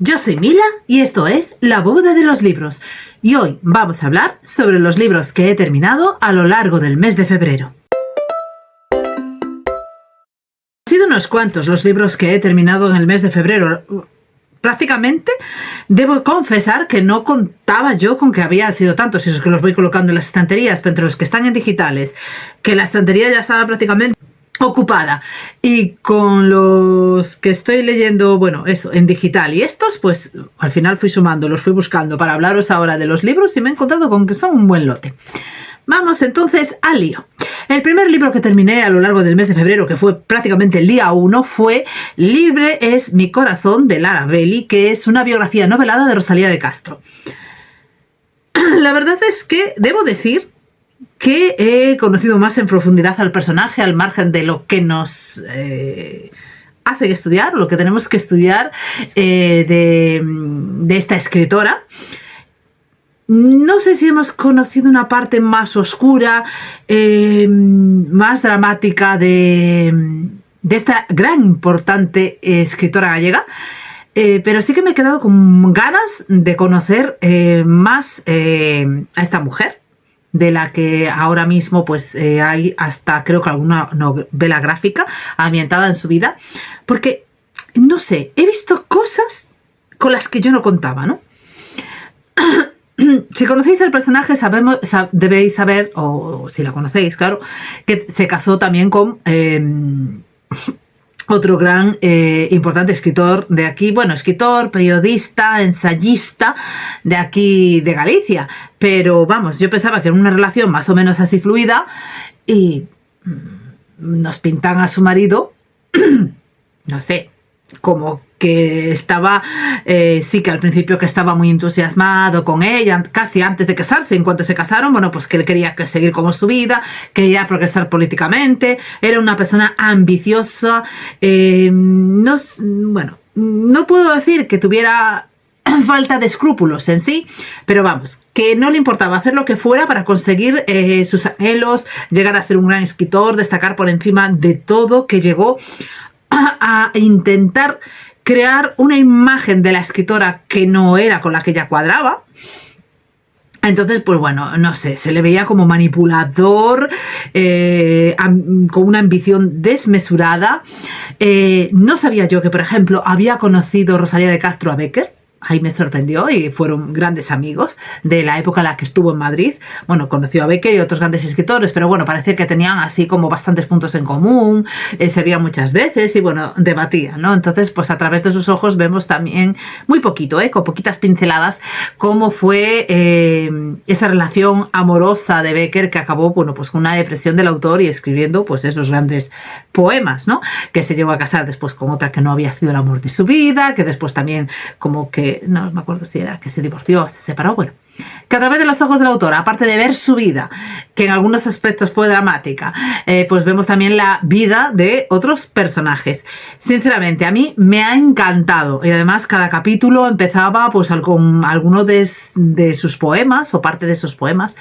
Yo soy Mila y esto es La Bóveda de los Libros. Y hoy vamos a hablar sobre los libros que he terminado a lo largo del mes de febrero. Han sido unos cuantos los libros que he terminado en el mes de febrero. Prácticamente debo confesar que no contaba yo con que había sido tantos, y esos que los voy colocando en las estanterías, pero entre los que están en digitales, que la estantería ya estaba prácticamente ocupada, y con los que estoy leyendo, bueno, eso, en digital, y estos, pues al final fui sumando, los fui buscando para hablaros ahora de los libros y me he encontrado con que son un buen lote. Vamos entonces al lío. El primer libro que terminé a lo largo del mes de febrero, que fue prácticamente el día 1, fue Libre es mi corazón, de Lara Belli, que es una biografía novelada de Rosalía de Castro. La verdad es que debo decir que he conocido más en profundidad al personaje, al margen de lo que nos hacen estudiar, lo que tenemos que estudiar de esta escritora. No sé si hemos conocido una parte más oscura, más dramática de esta gran, importante escritora gallega, pero sí que me he quedado con ganas de conocer más a esta mujer, de la que ahora mismo pues hay hasta creo que alguna novela gráfica ambientada en su vida, porque no sé, he visto cosas con las que yo no contaba, ¿no? Si conocéis al personaje, debéis saber, o si la conocéis, claro, que se casó también con otro gran importante escritor de aquí, bueno, escritor, periodista, ensayista de aquí de Galicia. Pero vamos, yo pensaba que era una relación más o menos así fluida y nos pintan a su marido, no sé, como que estaba, sí que al principio que estaba muy entusiasmado con ella, casi antes de casarse. En cuanto se casaron, bueno, pues que él quería seguir como su vida, quería progresar políticamente, era una persona ambiciosa, bueno, no puedo decir que tuviera falta de escrúpulos en sí, pero vamos, que no le importaba hacer lo que fuera para conseguir sus anhelos, llegar a ser un gran escritor, destacar por encima de todo, que llegó a intentar crear una imagen de la escritora que no era con la que ella cuadraba. Entonces, pues bueno, no sé, se le veía como manipulador, con una ambición desmesurada. No sabía yo que, por ejemplo, había conocido Rosalía de Castro a Bécquer. Ahí me sorprendió y fueron grandes amigos de la época en la que estuvo en Madrid. Bueno, conoció a Bécquer y otros grandes escritores, pero bueno, parecía que tenían así como bastantes puntos en común, se veían muchas veces y bueno, debatían, ¿no? Entonces, pues a través de sus ojos vemos también muy poquito, con poquitas pinceladas, cómo fue esa relación amorosa de Bécquer que acabó, bueno, pues con una depresión del autor y escribiendo pues esos grandes poemas, ¿no? Que se llevó a casar después con otra que no había sido el amor de su vida, que después también como que no me acuerdo si era que se divorció o se separó, bueno, que a través de los ojos de la autora, aparte de ver su vida, que en algunos aspectos fue dramática, pues vemos también la vida de otros personajes. Sinceramente, a mí me ha encantado, y además cada capítulo empezaba pues con alguno de sus poemas, o parte de sus poemas,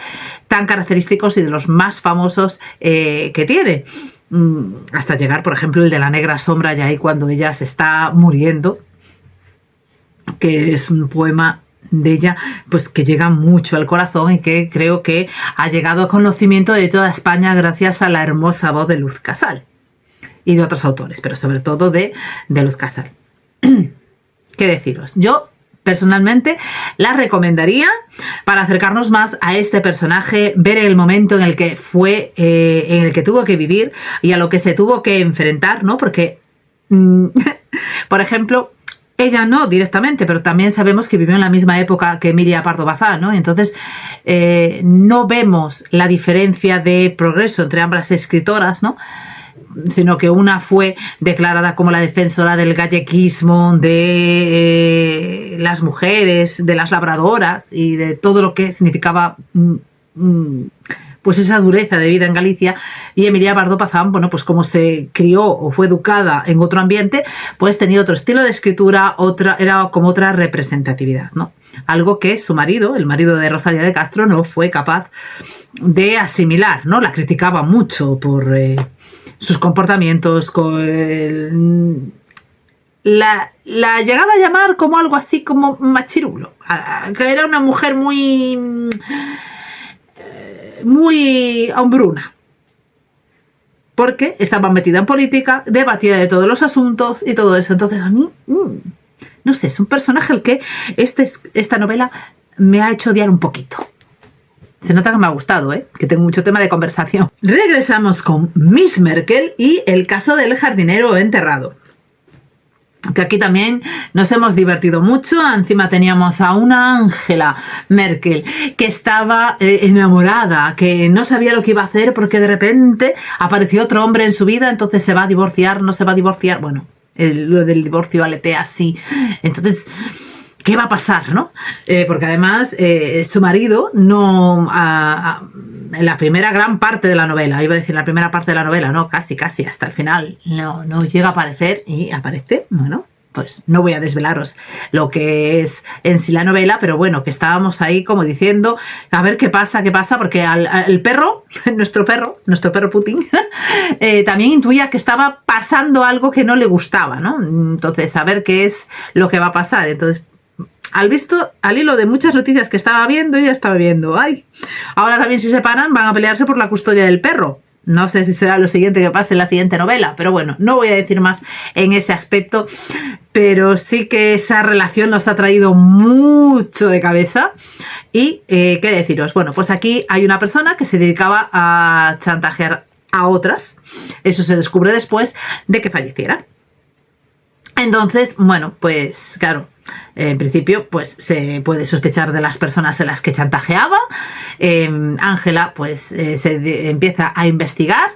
tan característicos y de los más famosos que tiene. Hasta llegar, por ejemplo, el de la negra sombra, ya ahí cuando ella se está muriendo, que es un poema de ella pues que llega mucho al corazón y que creo que ha llegado a conocimiento de toda España gracias a la hermosa voz de Luz Casal y de otros autores, pero sobre todo de Luz Casal. ¿Qué deciros? Yo personalmente la recomendaría para acercarnos más a este personaje, ver el momento en el que fue, en el que tuvo que vivir y a lo que se tuvo que enfrentar, ¿no? Porque, por ejemplo, ella no directamente, pero también sabemos que vivió en la misma época que Emilia Pardo Bazán, ¿no? Entonces, no vemos la diferencia de progreso entre ambas escritoras, ¿no? Sino que una fue declarada como la defensora del galleguismo, de las mujeres, de las labradoras y de todo lo que significaba pues esa dureza de vida en Galicia, y Emilia Pardo Bazán, bueno, pues como se crió o fue educada en otro ambiente, pues tenía otro estilo de escritura, era como otra representatividad, ¿no? Algo que su marido, el marido de Rosalía de Castro, no fue capaz de asimilar, ¿no? La criticaba mucho por sus comportamientos, con la llegaba a llamar como algo así como machirulo, que era una mujer muy hombruna, porque estaba metida en política, debatía de todos los asuntos y todo eso. Entonces a mí, no sé, es un personaje al que esta novela me ha hecho odiar un poquito. Se nota que me ha gustado, que tengo mucho tema de conversación. Regresamos con Miss Merkel y el caso del jardinero enterrado. Que aquí también nos hemos divertido mucho. Encima teníamos a una Angela Merkel que estaba enamorada, que no sabía lo que iba a hacer porque de repente apareció otro hombre en su vida, entonces se va a divorciar, no se va a divorciar. Bueno, lo del divorcio aletea así. Entonces, ¿qué va a pasar, no? Porque además su marido no... en la primera gran parte de la novela, iba a decir la primera parte de la novela, no, casi hasta el final, no llega a aparecer y aparece, bueno, pues no voy a desvelaros lo que es en sí la novela, pero bueno, que estábamos ahí como diciendo, a ver qué pasa, porque el perro, nuestro perro Putin, también intuía que estaba pasando algo que no le gustaba, ¿no? Entonces, a ver qué es lo que va a pasar. Entonces, al hilo de muchas noticias que estaba viendo, ya estaba viendo, ay, ahora también si se separan van a pelearse por la custodia del perro. No sé si será lo siguiente que pase en la siguiente novela, pero bueno, no voy a decir más en ese aspecto, pero sí que esa relación nos ha traído mucho de cabeza. Y, ¿qué deciros? Bueno, pues aquí hay una persona que se dedicaba a chantajear a otras. Eso se descubre después de que falleciera. Entonces, bueno, pues claro, en principio pues se puede sospechar de las personas en las que chantajeaba. Ángela pues se empieza a investigar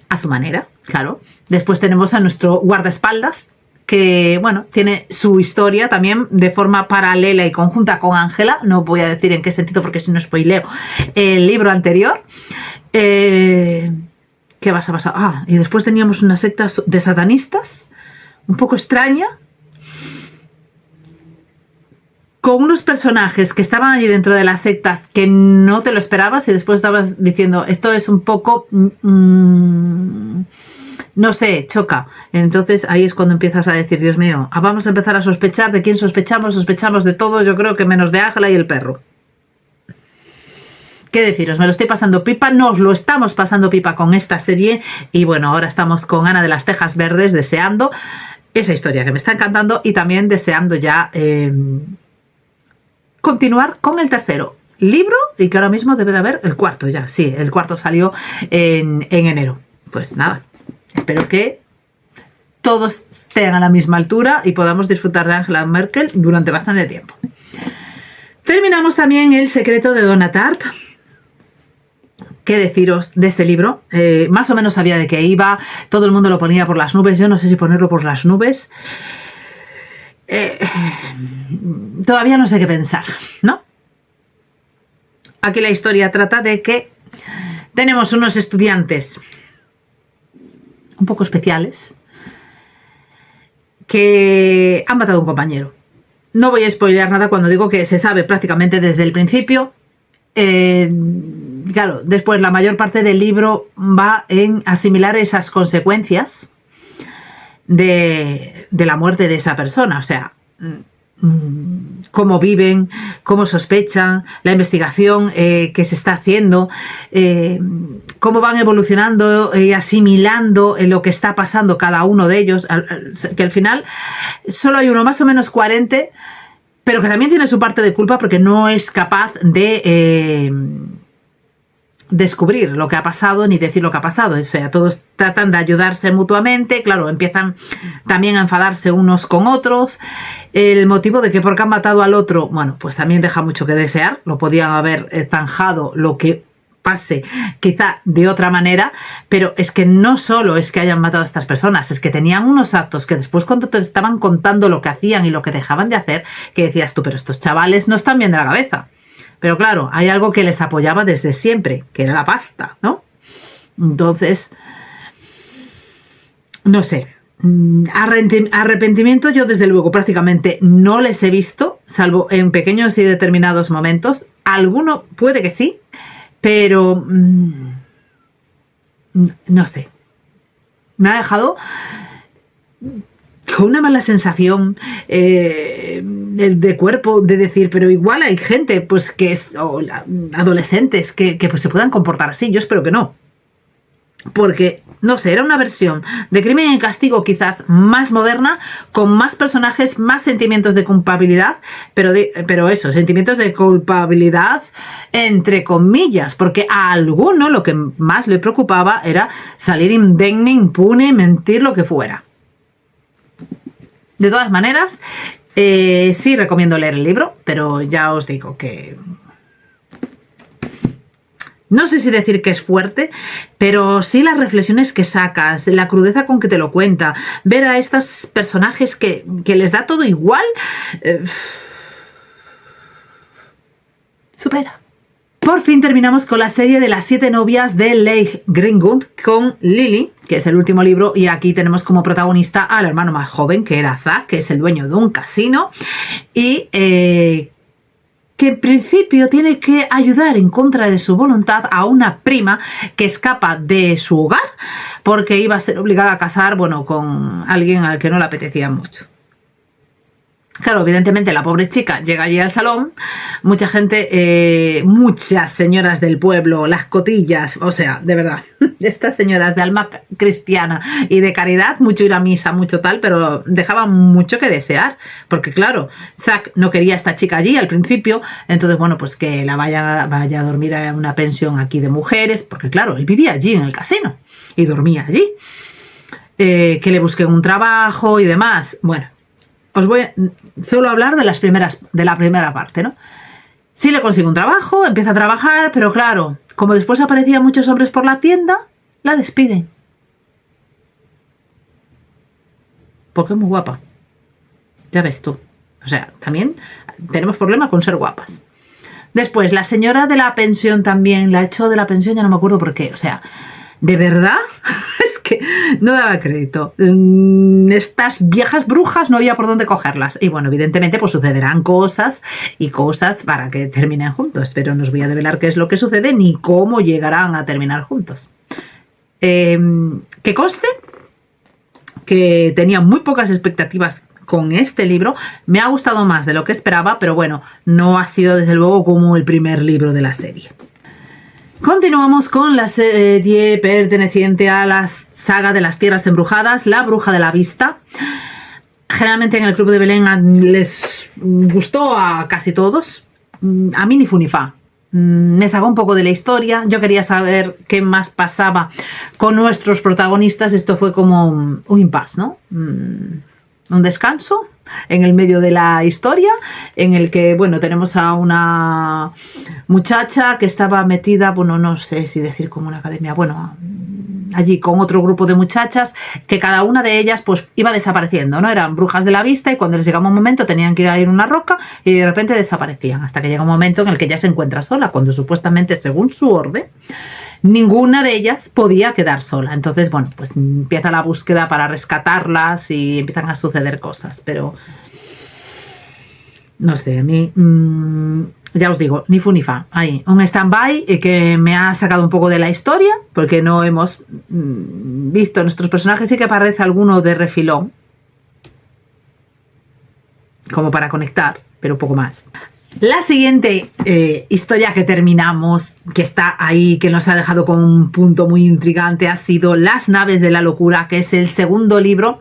a su manera, claro. Después tenemos a nuestro guardaespaldas, que bueno, tiene su historia también de forma paralela y conjunta con Ángela. No voy a decir en qué sentido porque si no spoileo el libro anterior. ¿Qué vas a pasar? Y después teníamos una secta de satanistas un poco extraña, con unos personajes que estaban allí dentro de las sectas que no te lo esperabas y después estabas diciendo, esto es un poco, no sé, choca. Entonces ahí es cuando empiezas a decir, Dios mío, vamos a empezar a sospechar. ¿De quién sospechamos? Sospechamos de todos, yo creo que menos de Ángela y el perro. ¿Qué deciros? Me lo estoy pasando pipa, nos lo estamos pasando pipa con esta serie y bueno, ahora estamos con Ana de las Tejas Verdes deseando esa historia que me está encantando y también deseando ya continuar con el tercero libro y que ahora mismo debe de haber el cuarto ya. Sí, el cuarto salió en enero. Pues nada, espero que todos estén a la misma altura y podamos disfrutar de Angela Merkel durante bastante tiempo. Terminamos también El secreto de Donna Tartt. ¿Qué deciros de este libro? Más o menos sabía de qué iba, todo el mundo lo ponía por las nubes, yo no sé si ponerlo por las nubes. Todavía no sé qué pensar, ¿no? Aquí la historia trata de que tenemos unos estudiantes un poco especiales que han matado a un compañero. No voy a spoilear nada cuando digo que se sabe prácticamente desde el principio. Claro, después la mayor parte del libro va en asimilar esas consecuencias de la muerte de esa persona, o sea, cómo viven, cómo sospechan, la investigación que se está haciendo, cómo van evolucionando y asimilando lo que está pasando cada uno de ellos, que al final solo hay uno más o menos coherente, pero que también tiene su parte de culpa porque no es capaz de descubrir lo que ha pasado ni decir lo que ha pasado. O sea, todos tratan de ayudarse mutuamente, claro, empiezan también a enfadarse unos con otros. El motivo de que por qué han matado al otro, bueno, pues también deja mucho que desear. Lo podían haber zanjado lo que pase quizá de otra manera, pero es que no solo es que hayan matado a estas personas, es que tenían unos actos que después cuando te estaban contando lo que hacían y lo que dejaban de hacer, que decías tú, pero estos chavales no están bien de la cabeza. Pero claro, hay algo que les apoyaba desde siempre, que era la pasta, ¿no? Entonces, no sé, arrepentimiento yo desde luego prácticamente no les he visto, salvo en pequeños y determinados momentos. Alguno puede que sí, pero no sé. Me ha dejado con una mala sensación de cuerpo, de decir, pero igual hay gente pues que es, adolescentes que pues se puedan comportar así. Yo espero que no. Porque, no sé, era una versión de Crimen y Castigo quizás más moderna, con más personajes, más sentimientos de culpabilidad, pero eso, sentimientos de culpabilidad entre comillas, porque a alguno lo que más le preocupaba era salir indemne, impune, mentir, lo que fuera. De todas maneras, sí recomiendo leer el libro, pero ya os digo que... No sé si decir que es fuerte, pero sí las reflexiones que sacas, la crudeza con que te lo cuenta, ver a estos personajes que les da todo igual, supera. Por fin terminamos con la serie de las 7 novias de Leigh Greenwood con Lily, que es el último libro, y aquí tenemos como protagonista al hermano más joven, que era Zack, que es el dueño de un casino, y... que en principio tiene que ayudar en contra de su voluntad a una prima que escapa de su hogar porque iba a ser obligada a casar, bueno, con alguien al que no le apetecía mucho. Claro, evidentemente la pobre chica llega allí al salón, mucha gente, muchas señoras del pueblo, las cotillas, o sea, de verdad, estas señoras de alma cristiana y de caridad, mucho ir a misa, mucho tal, pero dejaban mucho que desear, porque claro, Zack no quería a esta chica allí al principio, entonces bueno, pues que la vaya a dormir a una pensión aquí de mujeres, porque claro, él vivía allí en el casino y dormía allí, que le busquen un trabajo y demás, bueno. Os voy a solo hablar de la primera parte, ¿no? Sí le consigue un trabajo, empieza a trabajar, pero claro, como después aparecían muchos hombres por la tienda, la despiden. Porque es muy guapa. Ya ves tú. O sea, también tenemos problema con ser guapas. Después, la señora de la pensión también la echó de la pensión, ya no me acuerdo por qué. O sea, ¿de verdad? Es que no daba crédito. Estas viejas brujas no había por dónde cogerlas. Y bueno, evidentemente pues sucederán cosas y cosas para que terminen juntos. Pero no os voy a develar qué es lo que sucede ni cómo llegarán a terminar juntos. Que conste que tenía muy pocas expectativas con este libro. Me ha gustado más de lo que esperaba, pero bueno, no ha sido desde luego como el primer libro de la serie. Continuamos con la serie perteneciente a la saga de las tierras embrujadas, La Bruja de la Vista. Generalmente en el Club de Belén les gustó a casi todos. A mí ni fu ni fa. Me sacó un poco de la historia. Yo quería saber qué más pasaba con nuestros protagonistas. Esto fue como un impasse, ¿no? Un descanso en el medio de la historia, en el que, bueno, tenemos a una muchacha que estaba metida, bueno, no sé si decir como una academia, bueno, allí con otro grupo de muchachas, que cada una de ellas pues iba desapareciendo, ¿no? Eran brujas de la vista y cuando les llegaba un momento tenían que ir a una roca y de repente desaparecían, hasta que llega un momento en el que ella se encuentra sola, cuando supuestamente, según su orden, ninguna de ellas podía quedar sola. Entonces, bueno, pues empieza la búsqueda para rescatarlas y empiezan a suceder cosas. Pero, no sé, a mí, ya os digo, ni fu ni fa. Hay un stand-by que me ha sacado un poco de la historia, porque no hemos visto nuestros personajes. Sí que aparece alguno de refilón, como para conectar, pero poco más. La siguiente historia que terminamos, que está ahí, que nos ha dejado con un punto muy intrigante, ha sido Las naves de la locura, que es el segundo libro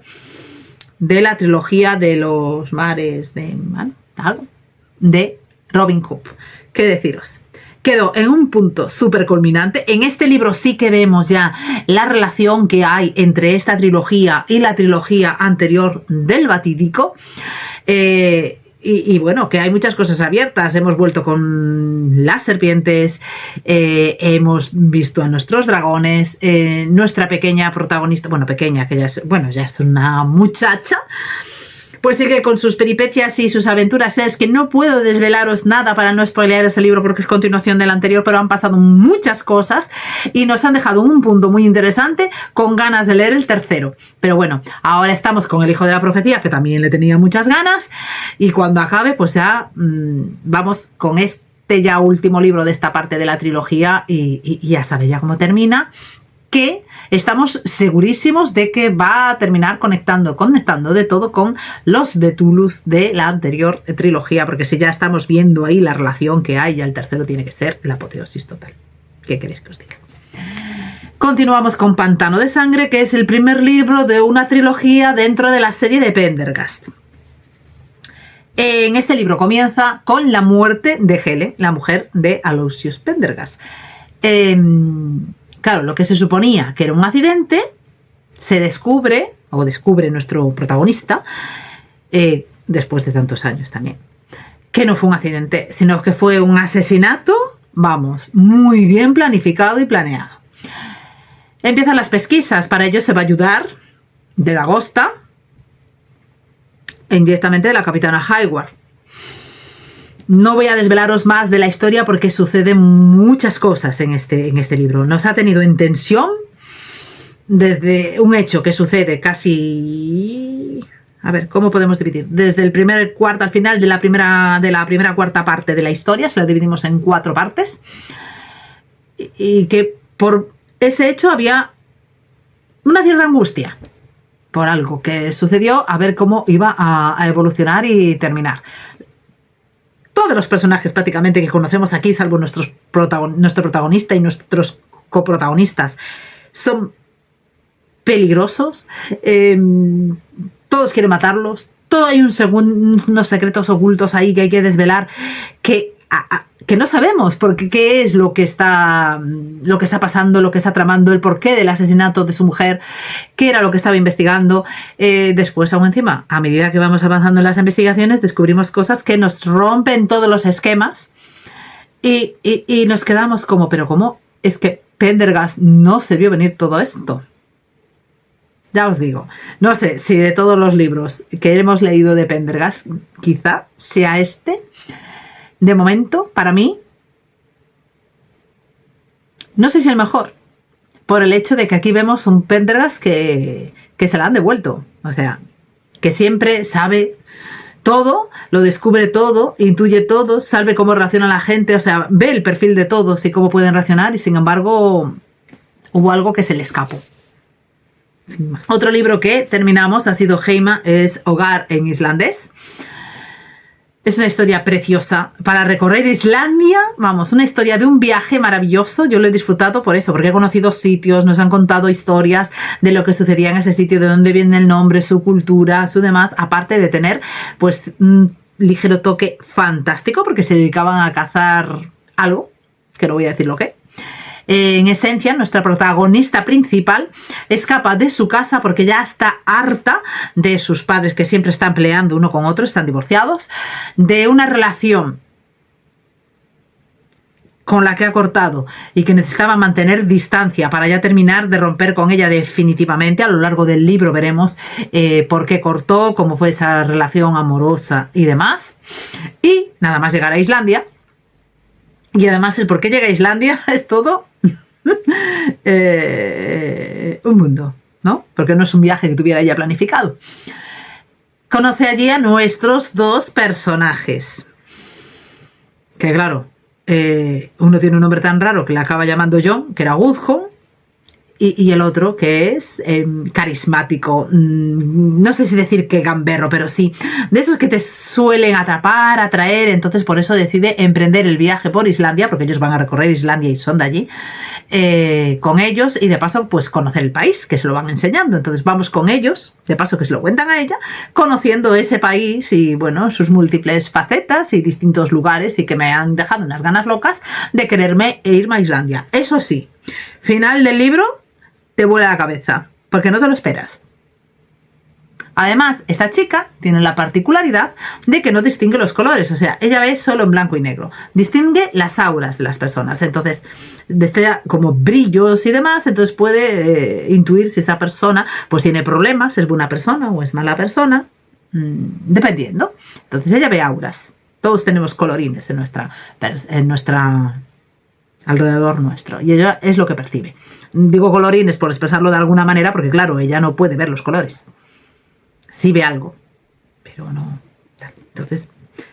de la trilogía de los mares de Robin Hood. ¿Qué deciros? Quedó en un punto súper culminante. En este libro sí que vemos ya la relación que hay entre esta trilogía y la trilogía anterior del Batídico. Y bueno, que hay muchas cosas abiertas. Hemos vuelto con las serpientes, hemos visto a nuestros dragones, nuestra pequeña protagonista, bueno, pequeña, que ya es una muchacha, pues sigue con sus peripecias y sus aventuras. Es que no puedo desvelaros nada para no spoilear ese libro porque es continuación del anterior, pero han pasado muchas cosas y nos han dejado un punto muy interesante, con ganas de leer el tercero. Pero bueno, ahora estamos con El hijo de la profecía, que también le tenía muchas ganas, y cuando acabe pues ya vamos con este ya último libro de esta parte de la trilogía y ya sabéis ya cómo termina, que estamos segurísimos de que va a terminar conectando de todo con los Betulus de la anterior trilogía, porque si ya estamos viendo ahí la relación que hay, ya el tercero tiene que ser la apoteosis total. ¿Qué queréis que os diga? Continuamos con Pantano de Sangre, que es el primer libro de una trilogía dentro de la serie de Pendergast. En este libro comienza con la muerte de Hele, la mujer de Aloysius Pendergast. Claro, lo que se suponía que era un accidente, se descubre nuestro protagonista, después de tantos años también, que no fue un accidente, sino que fue un asesinato, vamos, muy bien planificado y planeado. Empiezan las pesquisas, para ello se va a ayudar de Dagosta, indirectamente de la capitana Hayward. No voy a desvelaros más de la historia porque suceden muchas cosas en este libro. Nos ha tenido en tensión desde un hecho que sucede casi... A ver, ¿cómo podemos dividir? Desde el primer cuarto al final de la primera cuarta parte de la historia, se la dividimos en 4 partes. Y que por ese hecho había una cierta angustia por algo que sucedió, a ver cómo iba a evolucionar y terminar. Todos los personajes prácticamente que conocemos aquí, salvo nuestro protagonista y nuestros coprotagonistas, son peligrosos. Todos quieren matarlos. Hay unos secretos ocultos ahí que hay que desvelar, que no sabemos porque qué es lo que está pasando, lo que está tramando, el porqué del asesinato de su mujer, qué era lo que estaba investigando. Después, aún encima, a medida que vamos avanzando en las investigaciones, descubrimos cosas que nos rompen todos los esquemas y nos quedamos como, pero ¿cómo es que Pendergast no se vio venir todo esto? Ya os digo, no sé si de todos los libros que hemos leído de Pendergast, quizá sea este. De momento, para mí, no sé si el mejor, por el hecho de que aquí vemos un Pendergast que se la han devuelto. O sea, que siempre sabe todo, lo descubre todo, intuye todo, sabe cómo reacciona la gente, o sea, ve el perfil de todos y cómo pueden reaccionar, y sin embargo, hubo algo que se le escapó. Otro libro que terminamos ha sido Heima, es Hogar en islandés. Es una historia preciosa para recorrer Islandia, vamos, una historia de un viaje maravilloso. Yo lo he disfrutado por eso, porque he conocido sitios, nos han contado historias de lo que sucedía en ese sitio, de dónde viene el nombre, su cultura, su demás, aparte de tener pues un ligero toque fantástico, porque se dedicaban a cazar algo, que no voy a decir lo que. En esencia, nuestra protagonista principal escapa de su casa porque ya está harta de sus padres, que siempre están peleando uno con otro, están divorciados, de una relación con la que ha cortado y que necesitaba mantener distancia para ya terminar de romper con ella definitivamente. A lo largo del libro veremos por qué cortó, cómo fue esa relación amorosa y demás. Y nada más llegar a Islandia. Y además el por qué llega a Islandia es todo un mundo, ¿no? Porque no es un viaje que tuviera ya planificado. Conoce allí a nuestros 2 personajes. Que claro, uno tiene un nombre tan raro que le acaba llamando John, que era Gudjon, y el otro que es carismático, no sé si decir que gamberro, pero sí, de esos que te suelen atrapar, atraer. Entonces por eso decide emprender el viaje por Islandia, porque ellos van a recorrer Islandia y son de allí, con ellos, y de paso pues conocer el país, que se lo van enseñando. Entonces vamos con ellos, de paso que se lo cuentan a ella, conociendo ese país y bueno, sus múltiples facetas y distintos lugares, y que me han dejado unas ganas locas de quererme e irme a Islandia. Eso sí, final del libro te vuela la cabeza, porque no te lo esperas. Además, esta chica tiene la particularidad de que no distingue los colores, o sea, ella ve solo en blanco y negro, distingue las auras de las personas, entonces destella como brillos y demás, entonces puede intuir si esa persona pues tiene problemas, es buena persona o es mala persona, dependiendo. Entonces ella ve auras, todos tenemos colorines en nuestra alrededor nuestro, y ella es lo que percibe. Digo colorines por expresarlo de alguna manera, porque claro, ella no puede ver los colores. Sí ve algo, pero no. Entonces,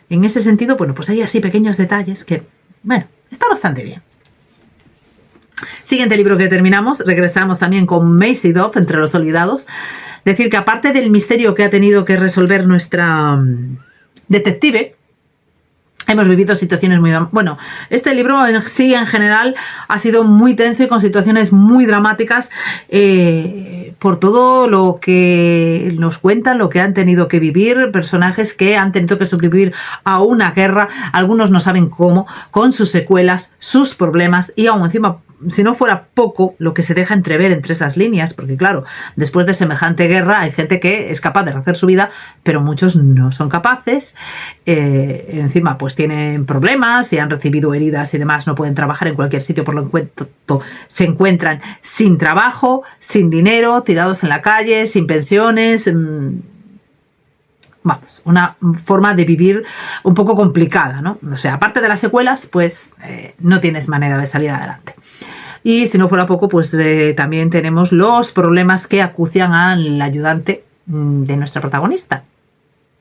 en ese sentido, bueno, pues hay así pequeños detalles que, bueno, está bastante bien. Siguiente libro que terminamos, regresamos también con Maisie Dove, Entre los olvidados. Decir que aparte del misterio que ha tenido que resolver nuestra detective, hemos vivido situaciones muy... Bueno, este libro en sí, en general, ha sido muy tenso y con situaciones muy dramáticas por todo lo que nos cuentan, lo que han tenido que vivir, personajes que han tenido que sobrevivir a una guerra, algunos no saben cómo, con sus secuelas, sus problemas y aún encima... Si no fuera poco lo que se deja entrever entre esas líneas, porque claro, después de semejante guerra hay gente que es capaz de hacer su vida, pero muchos no son capaces. Encima pues tienen problemas y han recibido heridas y demás, no pueden trabajar en cualquier sitio, por lo tanto se encuentran sin trabajo, sin dinero, tirados en la calle, sin pensiones. Vamos, una forma de vivir un poco complicada, ¿no? O sea, aparte de las secuelas, pues no tienes manera de salir adelante. Y si no fuera poco, pues también tenemos los problemas que acucian al ayudante de nuestra protagonista,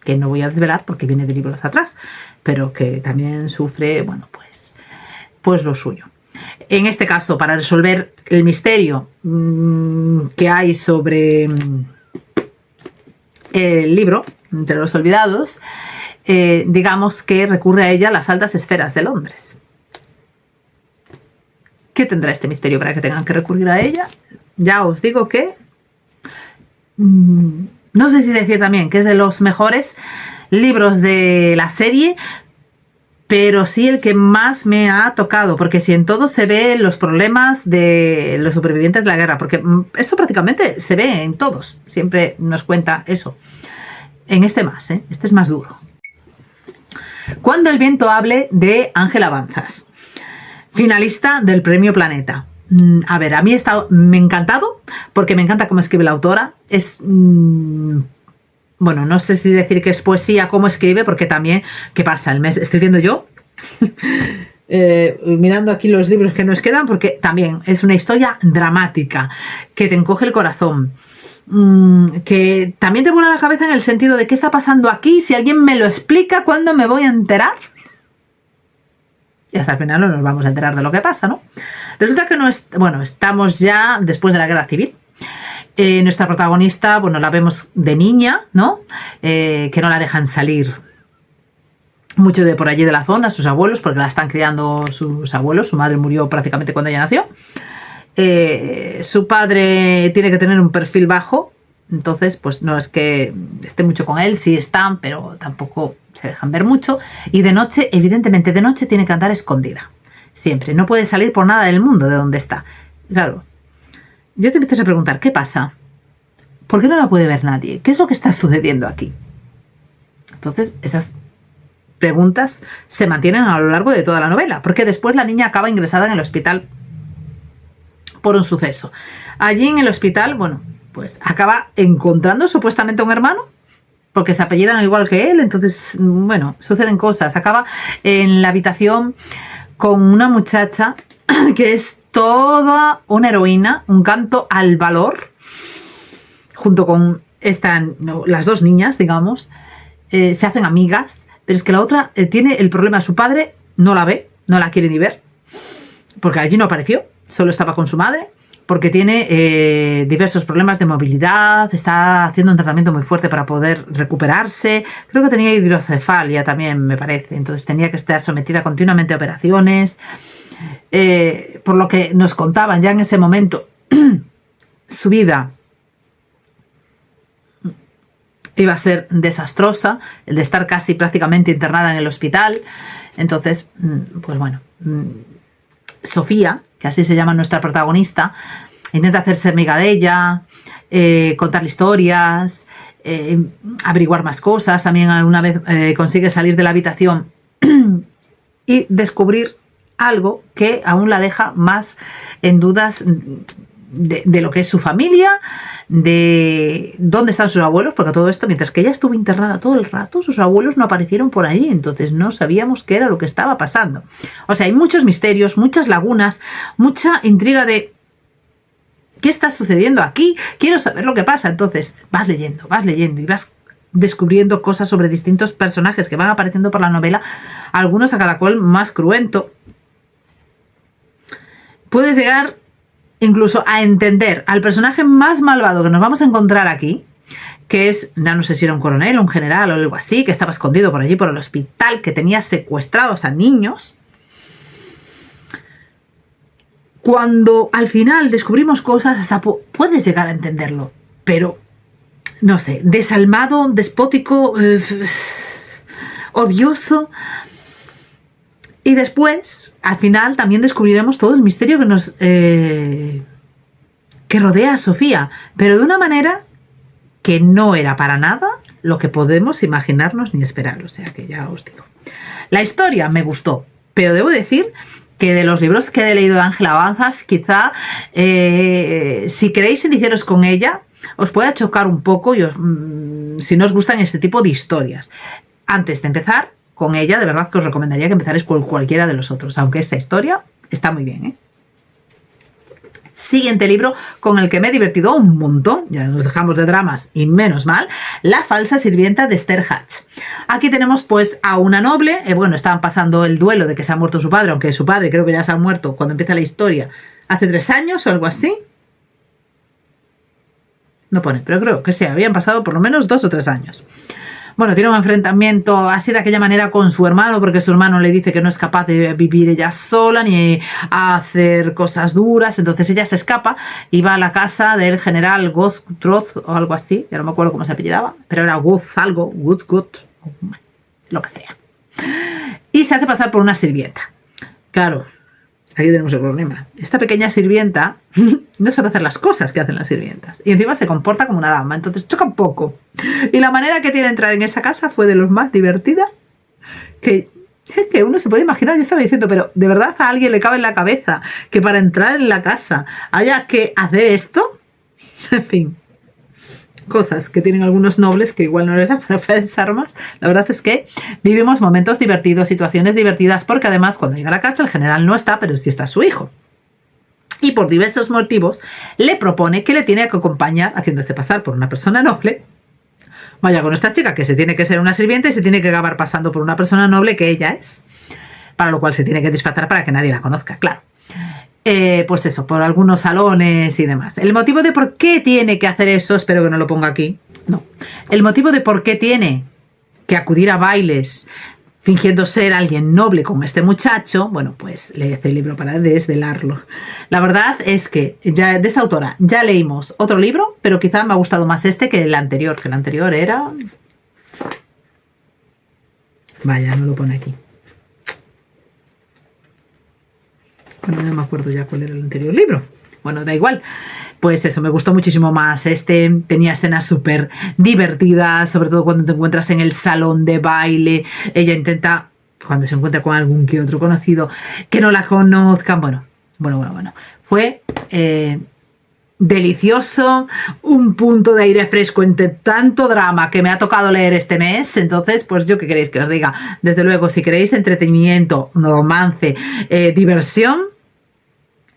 que no voy a desvelar porque viene de libros atrás, pero que también sufre, bueno, pues lo suyo. En este caso, para resolver el misterio que hay sobre el libro, Entre los olvidados, digamos que recurre a ella las altas esferas de Londres. ¿Qué tendrá este misterio para que tengan que recurrir a ella? Ya os digo que no sé si decir también que es de los mejores libros de la serie, pero sí el que más me ha tocado, porque si en todo se ve los problemas de los supervivientes de la guerra, porque esto prácticamente se ve en todos, siempre nos cuenta eso. En este más, este es más duro. Cuando el viento hable, de Ángela Avanzas, finalista del Premio Planeta. A ver, a mí me ha encantado, porque me encanta cómo escribe la autora. Es, bueno, no sé si decir que es poesía, cómo escribe, porque también, ¿qué pasa? El mes escribiendo yo, mirando aquí los libros que nos quedan, porque también es una historia dramática, que te encoge el corazón. Que también te vuela la cabeza en el sentido de qué está pasando aquí, si alguien me lo explica, ¿cuándo me voy a enterar? Y hasta el final no nos vamos a enterar de lo que pasa, ¿no? Resulta que estamos ya después de la guerra civil. Nuestra protagonista, bueno, la vemos de niña, ¿no? Que no la dejan salir mucho de por allí de la zona, sus abuelos, porque la están criando sus abuelos. Su madre murió prácticamente cuando ella nació. Su padre tiene que tener un perfil bajo, entonces pues no es que esté mucho con él, sí están, pero tampoco se dejan ver mucho. Y de noche, evidentemente de noche tiene que andar escondida, siempre, no puede salir por nada del mundo de donde está. Claro, yo te empiezas a preguntar, ¿qué pasa? ¿Por qué no la puede ver nadie? ¿Qué es lo que está sucediendo aquí? Entonces esas preguntas se mantienen a lo largo de toda la novela, porque después la niña acaba ingresada en el hospital por un suceso. Allí en el hospital, bueno, pues acaba encontrando supuestamente a un hermano, porque se apellidan igual que él, entonces, bueno, suceden cosas. Acaba en la habitación con una muchacha que es toda una heroína, un canto al valor, junto con las dos niñas, digamos, se hacen amigas, pero es que la otra tiene el problema, su padre no la ve, no la quiere ni ver, porque allí no apareció, solo estaba con su madre, porque tiene diversos problemas de movilidad, está haciendo un tratamiento muy fuerte para poder recuperarse, creo que tenía hidrocefalia también, me parece, entonces tenía que estar sometida continuamente a operaciones, por lo que nos contaban ya en ese momento, su vida iba a ser desastrosa, el de estar casi prácticamente internada en el hospital. Entonces, pues bueno, Sofía, que así se llama nuestra protagonista, intenta hacerse amiga de ella, contarle historias, averiguar más cosas. También alguna vez consigue salir de la habitación y descubrir algo que aún la deja más en dudas de lo que es su familia, de dónde están sus abuelos, porque todo esto, mientras que ella estuvo internada todo el rato, sus abuelos no aparecieron por allí, entonces no sabíamos qué era lo que estaba pasando. O sea, hay muchos misterios, muchas lagunas, mucha intriga de ¿qué está sucediendo aquí? Quiero saber lo que pasa. Entonces vas leyendo y vas descubriendo cosas sobre distintos personajes que van apareciendo por la novela, algunos a cada cual más cruento. Puedes llegar incluso a entender al personaje más malvado que nos vamos a encontrar aquí, que es, no sé si era un coronel o un general o algo así, que estaba escondido por allí por el hospital, que tenía secuestrados a niños. Cuando al final descubrimos cosas, hasta puedes llegar a entenderlo, pero no sé, desalmado, despótico, odioso. Y después, al final, también descubriremos todo el misterio que nos que rodea a Sofía, pero de una manera que no era para nada lo que podemos imaginarnos ni esperar. O sea que ya os digo. La historia me gustó, pero debo decir que de los libros que he leído de Ángela Avanzas, quizá si queréis iniciaros con ella, os pueda chocar un poco y si no os gustan este tipo de historias. Antes de empezar con ella, de verdad que os recomendaría que empezarais con cualquiera de los otros, aunque esta historia está muy bien, ¿eh? Siguiente libro con el que me he divertido un montón, ya nos dejamos de dramas y menos mal, La falsa sirvienta de Esther Hatch. Aquí tenemos pues a una noble, bueno, estaban pasando el duelo de que se ha muerto su padre, aunque su padre creo que ya se ha muerto cuando empieza la historia, hace 3 años o algo así. No pone, pero creo que sí, habían pasado por lo menos 2 o 3 años. Bueno, tiene un enfrentamiento así de aquella manera con su hermano, porque su hermano le dice que no es capaz de vivir ella sola ni hacer cosas duras. Entonces ella se escapa y va a la casa del general Goztroth o algo así. Ya no me acuerdo cómo se apellidaba, pero era Goz algo, Gut, lo que sea. Y se hace pasar por una sirvienta. Claro, aquí tenemos el problema. Esta pequeña sirvienta no sabe hacer las cosas que hacen las sirvientas. Y encima se comporta como una dama. Entonces choca un poco. Y la manera que tiene de entrar en esa casa fue de los más divertida que uno se puede imaginar. Yo estaba diciendo, pero ¿de verdad a alguien le cabe en la cabeza que para entrar en la casa haya que hacer esto? En fin. Cosas que tienen algunos nobles que igual no les da para pensar más. La verdad es que vivimos momentos divertidos, situaciones divertidas, porque además cuando llega a la casa el general no está, pero sí está su hijo. Y por diversos motivos le propone que le tiene que acompañar haciéndose pasar por una persona noble. Vaya con esta chica que se tiene que ser una sirvienta y se tiene que acabar pasando por una persona noble que ella es. Para lo cual se tiene que disfrazar para que nadie la conozca, claro. Pues eso, por algunos salones y demás. El motivo de por qué tiene que hacer eso, espero que no lo ponga aquí, no. El motivo de por qué tiene que acudir a bailes fingiendo ser alguien noble con este muchacho, bueno, pues leed el libro para desvelarlo. La verdad es que ya de esta autora ya leímos otro libro, pero quizá me ha gustado más este que el anterior era... Vaya, no lo pone aquí. Bueno, no me acuerdo ya cuál era el anterior libro. Bueno, da igual. Pues eso, me gustó muchísimo más. Tenía escenas súper divertidas, sobre todo cuando te encuentras en el salón de baile. Ella intenta, cuando se encuentra con algún que otro conocido, que no la conozcan. Bueno. Fue delicioso, un punto de aire fresco entre tanto drama que me ha tocado leer este mes. Entonces, pues yo qué queréis que os diga. Desde luego, si queréis entretenimiento, romance, diversión,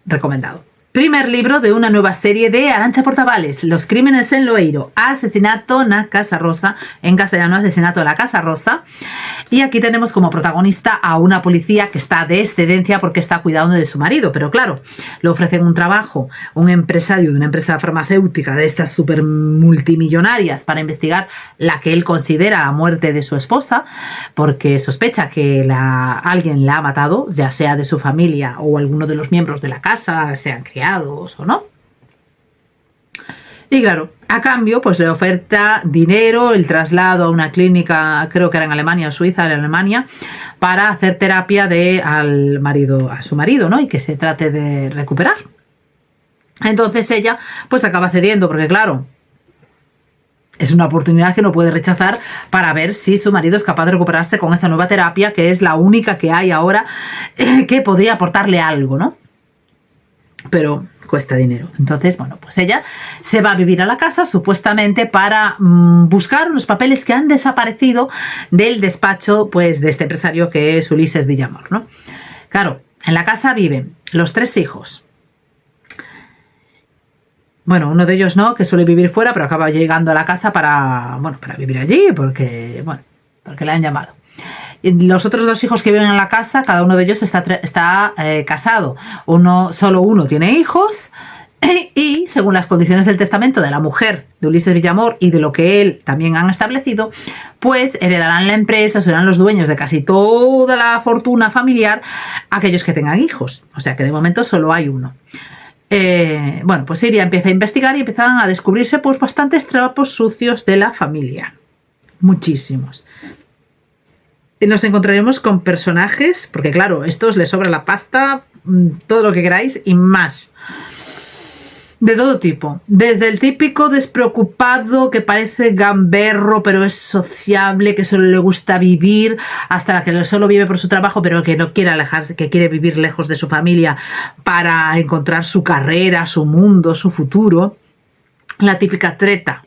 recomendado. Primer libro de una nueva serie de Arantxa Portavales, Los crímenes en Loeiro, Asesinato na Casa Rosa, en castellano Asesinato en la Casa Rosa. Y aquí tenemos como protagonista a una policía que está de excedencia porque está cuidando de su marido, pero claro, le ofrecen un trabajo, un empresario de una empresa farmacéutica de estas súper multimillonarias para investigar la que él considera la muerte de su esposa, porque sospecha que alguien la ha matado, ya sea de su familia o alguno de los miembros de la casa, sean criados o no. Y claro, a cambio pues le oferta dinero, el traslado a una clínica, creo que era en Alemania o Suiza, en Alemania, para hacer terapia a su marido, ¿no? Y que se trate de recuperar. Entonces ella pues acaba cediendo porque claro, es una oportunidad que no puede rechazar para ver si su marido es capaz de recuperarse con esa nueva terapia, que es la única que hay ahora que podría aportarle algo, ¿no? Pero cuesta dinero. Entonces, bueno, pues ella se va a vivir a la casa supuestamente para buscar unos papeles que han desaparecido del despacho pues de este empresario que es Ulises Villamor, ¿no? Claro, en la casa viven los 3 hijos. Bueno, uno de ellos no, que suele vivir fuera, pero acaba llegando a la casa para vivir allí, porque le han llamado. Los otros 2 hijos que viven en la casa, cada uno de ellos está casado. Solo uno tiene hijos Y según las condiciones del testamento de la mujer de Ulises Villamor y de lo que él también han establecido, pues heredarán la empresa, serán los dueños de casi toda la fortuna familiar aquellos que tengan hijos. O sea que de momento solo hay uno. Bueno, pues Siria empieza a investigar y empiezan a descubrirse pues bastantes trapos sucios de la familia. Muchísimos. Nos encontraremos con personajes, porque claro, estos les sobra la pasta, todo lo que queráis y más. De todo tipo, desde el típico despreocupado que parece gamberro pero es sociable, que solo le gusta vivir, hasta la que solo vive por su trabajo pero que no quiere alejarse, que quiere vivir lejos de su familia para encontrar su carrera, su mundo, su futuro. La típica treta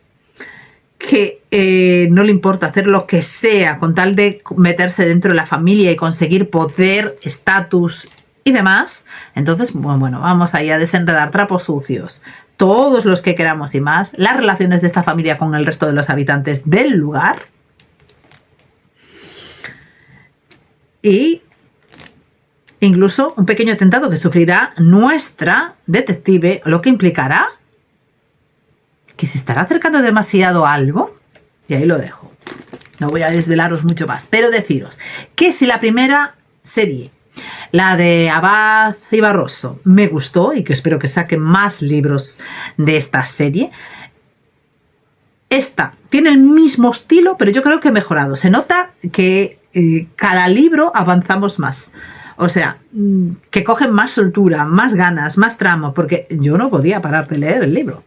que no le importa hacer lo que sea con tal de meterse dentro de la familia y conseguir poder, estatus y demás. Entonces, bueno, vamos ahí a desenredar trapos sucios, todos los que queramos y más, las relaciones de esta familia con el resto de los habitantes del lugar y incluso un pequeño atentado que sufrirá nuestra detective, lo que implicará que se estará acercando demasiado a algo. Y ahí lo dejo. No voy a desvelaros mucho más, pero deciros que si la primera serie, la de Abad y Barroso, me gustó y que espero que saquen más libros de esta serie, esta tiene el mismo estilo, pero yo creo que mejorado. Se nota que cada libro avanzamos más. O sea, que cogen más soltura, más ganas, más tramo, porque yo no podía parar de leer el libro.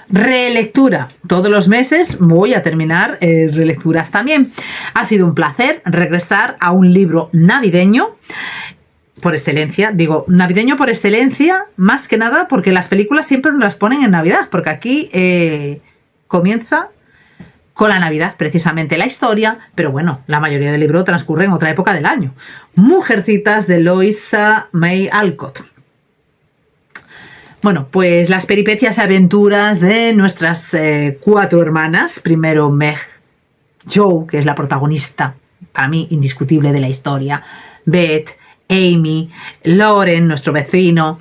Relectura. Todos los meses voy a terminar relecturas también. Ha sido un placer regresar a un libro navideño por excelencia. Digo, navideño por excelencia, más que nada porque las películas siempre nos las ponen en Navidad, porque aquí comienza con la Navidad precisamente la historia, pero bueno, la mayoría del libro transcurre en otra época del año. Mujercitas, de Louisa May Alcott. Bueno, pues las peripecias y aventuras de nuestras 4 hermanas. Primero Meg, Jo, que es la protagonista, para mí indiscutible de la historia. Beth, Amy, Lauren, nuestro vecino.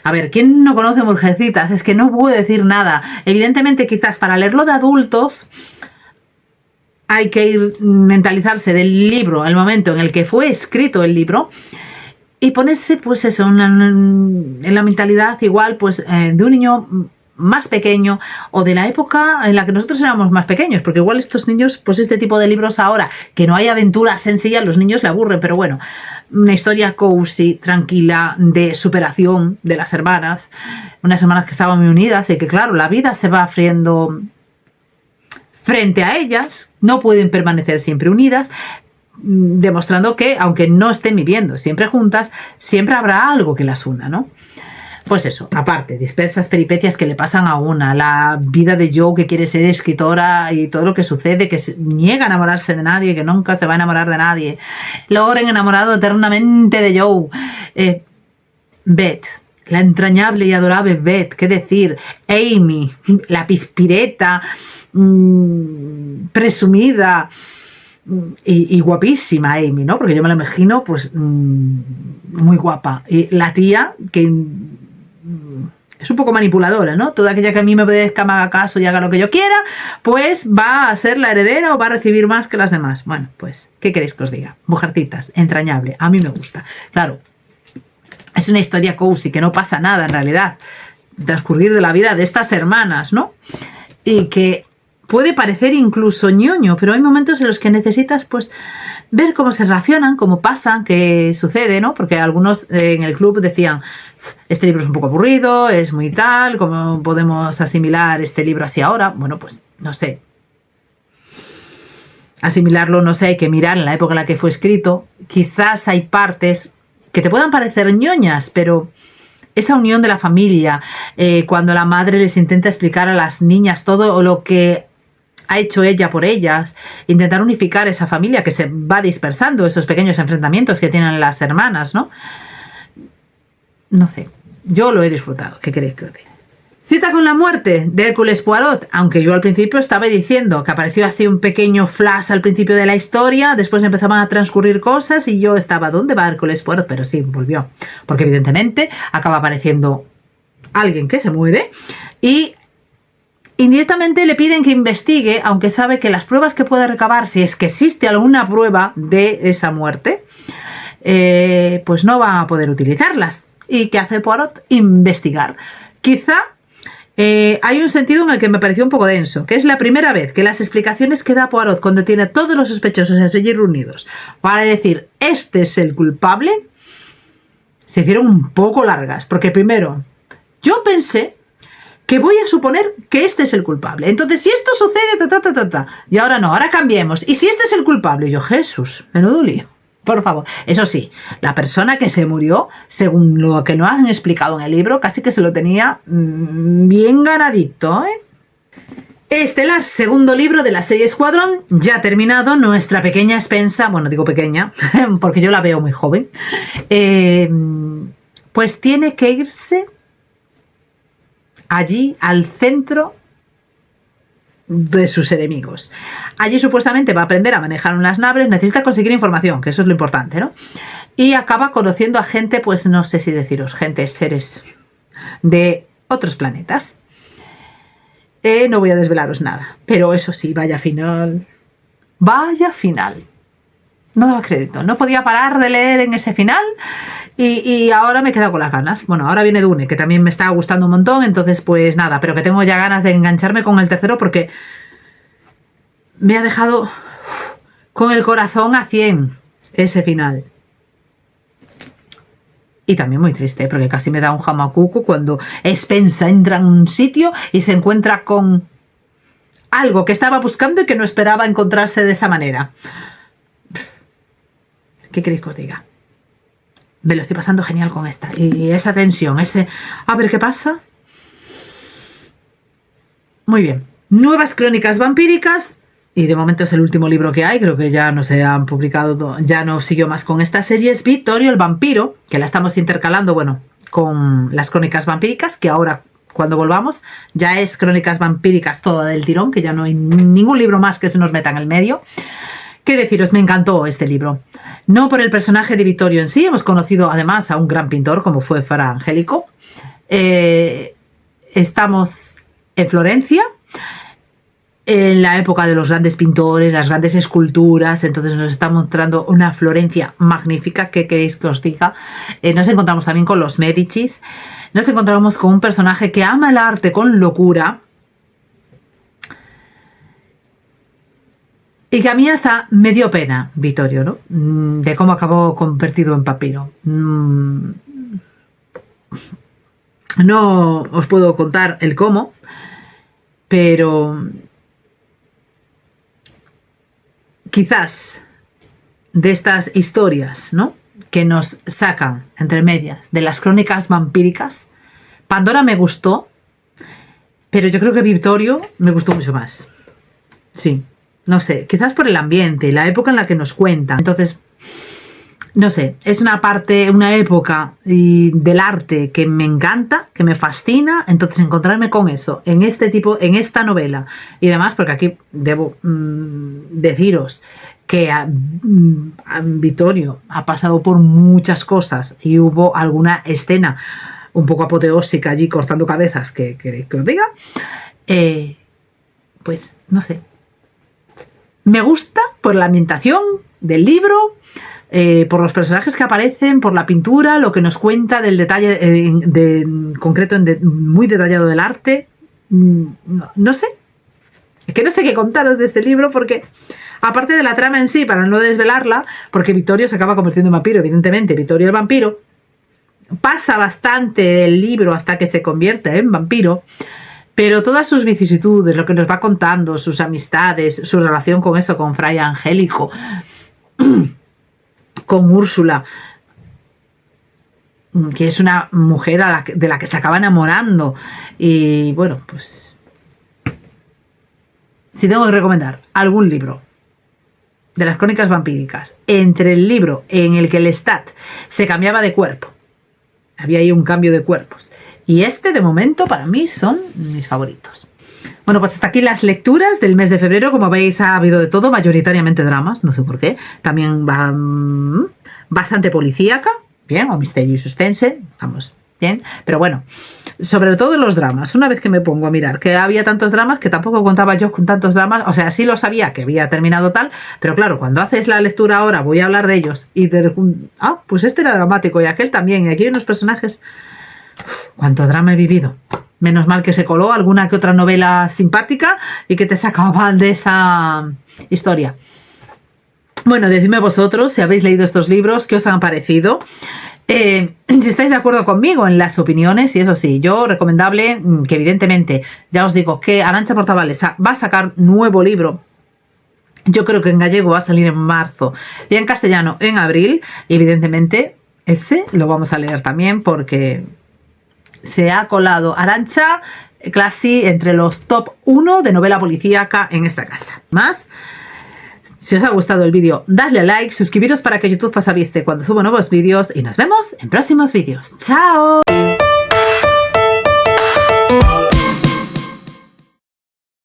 A ver, ¿quién no conoce Mujercitas? Es que no puedo decir nada. Evidentemente, quizás para leerlo de adultos hay que ir mentalizarse del libro, el momento en el que fue escrito el libro, y ponerse, pues eso, en la mentalidad igual, pues de un niño más pequeño o de la época en la que nosotros éramos más pequeños, porque igual estos niños, pues este tipo de libros ahora, que no hay aventuras sencillas, los niños le aburren, pero bueno, una historia cozy, tranquila, de superación de las hermanas, unas hermanas que estaban muy unidas y que claro, la vida se va friendo frente a ellas, no pueden permanecer siempre unidas, demostrando que, aunque no estén viviendo siempre juntas, siempre habrá algo que las una, ¿no? Pues eso, aparte, dispersas peripecias que le pasan a una, la vida de Jo que quiere ser escritora y todo lo que sucede, que se niega a enamorarse de nadie, que nunca se va a enamorar de nadie. Lauren enamorado eternamente de Jo. Beth, la entrañable y adorable Beth, qué decir. Amy, la pizpireta, presumida y guapísima Amy, ¿no? Porque yo me la imagino pues muy guapa. Y la tía que es un poco manipuladora, ¿no? Toda aquella que a mí me obedezca, me haga caso y haga lo que yo quiera, pues va a ser la heredera o va a recibir más que las demás. Bueno, pues, ¿qué queréis que os diga? Mujercitas, entrañable, a mí me gusta. Claro, es una historia cozy, que no pasa nada en realidad, transcurrir de la vida de estas hermanas, ¿no? Y que puede parecer incluso ñoño, pero hay momentos en los que necesitas, pues, ver cómo se relacionan, cómo pasan, qué sucede, ¿no? Porque algunos en el club decían, este libro es un poco aburrido, es muy tal, ¿cómo podemos asimilar este libro así ahora? Bueno, pues, no sé. Asimilarlo, no sé, hay que mirar en la época en la que fue escrito. Quizás hay partes que te puedan parecer ñoñas, pero esa unión de la familia, cuando la madre les intenta explicar a las niñas todo lo que ha hecho ella por ellas, intentar unificar esa familia que se va dispersando, esos pequeños enfrentamientos que tienen las hermanas, ¿no? No sé, yo lo he disfrutado, ¿qué queréis que os diga? Cita con la muerte de Hércules Poirot, aunque yo al principio estaba diciendo que apareció así un pequeño flash al principio de la historia, después empezaban a transcurrir cosas y yo estaba, ¿dónde va Hércules Poirot? Pero sí, volvió, porque evidentemente acaba apareciendo alguien que se muere y indirectamente le piden que investigue, aunque sabe que las pruebas que puede recabar, si es que existe alguna prueba de esa muerte, pues no va a poder utilizarlas. ¿Y qué hace Poirot? Investigar. Quizá hay un sentido en el que me pareció un poco denso, que es la primera vez que las explicaciones que da Poirot cuando tiene a todos los sospechosos allí reunidos para decir este es el culpable, se hicieron un poco largas, porque primero yo pensé que voy a suponer que este es el culpable. Entonces, si esto sucede, y ahora no, ahora cambiemos. Y si este es el culpable, y yo, Jesús, menudo lío. Por favor. Eso sí, la persona que se murió, según lo que nos han explicado en el libro, casi que se lo tenía bien ganadito, ¿eh? Estelar, segundo libro de la serie Escuadrón, ya terminado, nuestra pequeña Spensa, bueno, digo pequeña, porque yo la veo muy joven, pues tiene que irse allí al centro de sus enemigos. Allí supuestamente va a aprender a manejar unas naves, necesita conseguir información, que eso es lo importante, ¿no? Y acaba conociendo a gente, pues no sé si deciros, gente, seres de otros planetas. No voy a desvelaros nada, pero eso sí, vaya final. Vaya final. No daba crédito, no podía parar de leer en ese final y ahora me he quedado con las ganas. Bueno, ahora viene Dune, que también me está gustando un montón, entonces pues nada, pero que tengo ya ganas de engancharme con el tercero porque me ha dejado con el corazón a 100 ese final. Y también muy triste, porque casi me da un jamacuco cuando Spensa entra en un sitio y se encuentra con algo que estaba buscando y que no esperaba encontrarse de esa manera. ¿Qué queréis que os diga? Me lo estoy pasando genial con esta. Y esa tensión, ese... A ver qué pasa. Muy bien. Nuevas crónicas vampíricas. Y de momento es el último libro que hay. Creo que ya no se han publicado, ya no siguió más con esta serie. Es Vittorio el vampiro, que la estamos intercalando, bueno, con las crónicas vampíricas, que ahora, cuando volvamos, ya es crónicas vampíricas toda del tirón, que ya no hay ningún libro más que se nos meta en el medio. ¿Qué deciros? Me encantó este libro. No por el personaje de Vittorio en sí, hemos conocido además a un gran pintor como fue Fra Angelico. Estamos en Florencia, en la época de los grandes pintores, las grandes esculturas, entonces nos está mostrando una Florencia magnífica. ¿Qué queréis que os diga? Nos encontramos también con los Médicis, nos encontramos con un personaje que ama el arte con locura, y que a mí hasta me dio pena, Vittorio, ¿no? De cómo acabó convertido en papiro. No os puedo contar el cómo, pero quizás de estas historias, ¿no?, que nos sacan entre medias de las crónicas vampíricas, Pandora me gustó, pero yo creo que Vittorio me gustó mucho más. Sí. No sé, quizás por el ambiente, la época en la que nos cuentan. Entonces, no sé, es una parte, una época del arte que me encanta, que me fascina. Entonces, encontrarme con eso en este tipo, en esta novela y demás, porque aquí debo deciros que Vittorio ha pasado por muchas cosas y hubo alguna escena un poco apoteósica allí cortando cabezas que os diga. Pues, no sé. Me gusta por la ambientación del libro, por los personajes que aparecen, por la pintura, lo que nos cuenta del detalle concreto, muy detallado del arte. No sé. Es que no sé qué contaros de este libro porque, aparte de la trama en sí, para no desvelarla, porque Vittorio se acaba convirtiendo en vampiro, evidentemente, Vittorio el vampiro, pasa bastante del libro hasta que se convierte en vampiro. Pero todas sus vicisitudes, lo que nos va contando, sus amistades, su relación con eso, con Fra Angelico, con Úrsula, que es una mujer de la que se acaba enamorando. Y bueno, pues si tengo que recomendar algún libro de las crónicas vampíricas, entre el libro en el que Lestat se cambiaba de cuerpo, había ahí un cambio de cuerpos, y este, de momento, para mí son mis favoritos. Bueno, pues hasta aquí las lecturas del mes de febrero. Como veis, ha habido de todo, mayoritariamente dramas, no sé por qué. También va bastante policíaca, bien, o misterio y suspense, vamos, bien. Pero bueno, sobre todo los dramas. Una vez que me pongo a mirar que había tantos dramas, que tampoco contaba yo con tantos dramas, o sea, sí lo sabía que había terminado tal, pero claro, cuando haces la lectura ahora, voy a hablar de ellos y pues este era dramático y aquel también, y aquí hay unos personajes. Cuánto drama he vivido. Menos mal que se coló alguna que otra novela simpática y que te sacaban de esa historia. Bueno, decidme vosotros si habéis leído estos libros, qué os han parecido. Si estáis de acuerdo conmigo en las opiniones, y eso sí, yo recomendable que evidentemente, ya os digo que Arantxa Portavales va a sacar nuevo libro. Yo creo que en gallego va a salir en marzo y en castellano en abril. Y evidentemente ese lo vamos a leer también porque se ha colado Arantxa casi entre los top 1 de novela policíaca en esta casa. Más. Si os ha gustado el vídeo, dadle a like, suscribiros para que YouTube os avise cuando subo nuevos vídeos y nos vemos en próximos vídeos. ¡Chao!